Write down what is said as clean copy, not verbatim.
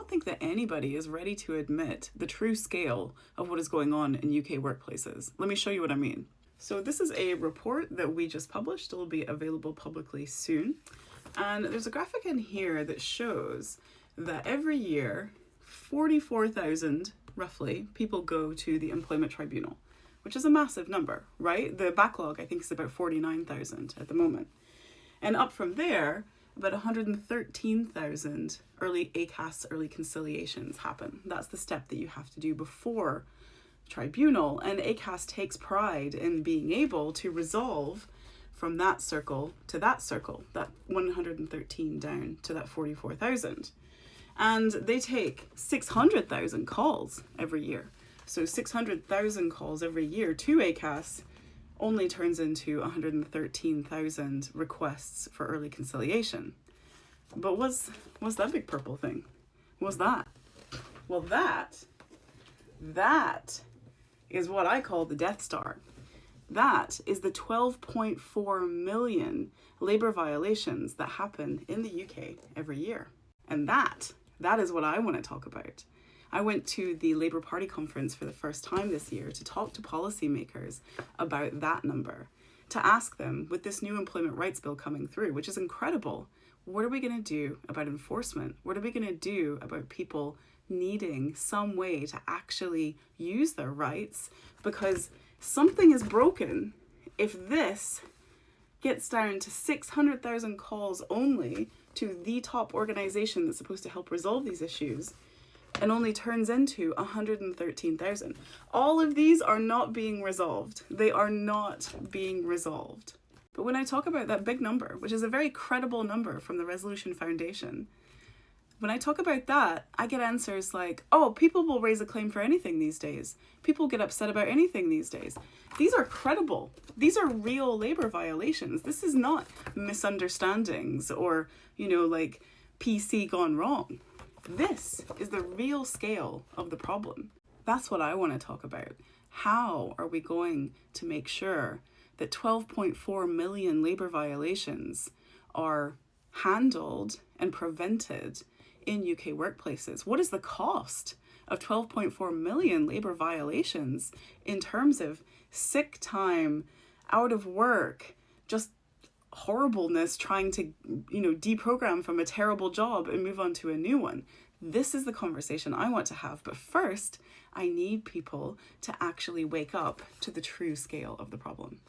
don't think that anybody is ready to admit the true scale of what is going on in UK workplaces. Let me show you what I mean. So this is a report that we just published. It'll be available publicly soon. And there's a graphic in here that shows that every year, 44,000, roughly, people go to the Employment Tribunal, which is a massive number, right? The backlog, I think, is about 49,000 at the moment. And up from there, about 113,000 early ACAS, early conciliations happen. That's the step that you have to do before tribunal. And ACAS takes pride in being able to resolve from that circle to that circle, that 113 down to that 44,000. And they take 600,000 calls every year. So 600,000 calls every year to ACAS only turns into 113,000 requests for early conciliation. But what's that big purple thing? What's that? Well, that is what I call the Death Star. That is the 12.4 million labour violations that happen in the UK every year. And that is what I want to talk about. I went to the Labour Party conference for the first time this year to talk to policymakers about that number, to ask them, with this new employment rights bill coming through, which is incredible, what are we going to do about enforcement? What are we going to do about people needing some way to actually use their rights? Because something is broken if this gets down to 600,000 calls only to the top organization that's supposed to help resolve these issues and only turns into 113,000. All of these are not being resolved. They are not being resolved. But when I talk about that big number, which is a very credible number from the Resolution Foundation, when I talk about that, I get answers like, oh, people will raise a claim for anything these days. People get upset about anything these days. These are credible. These are real labor violations. This is not misunderstandings or, like PC gone wrong. This is the real scale of the problem. That's what I want to talk about. How are we going to make sure that 12.4 million labor violations are handled and prevented in UK workplaces? What is the cost of 12.4 million labor violations in terms of sick time, out of work, just horribleness, trying to, deprogram from a terrible job and move on to a new one? This is the conversation I want to have. But first, I need people to actually wake up to the true scale of the problem.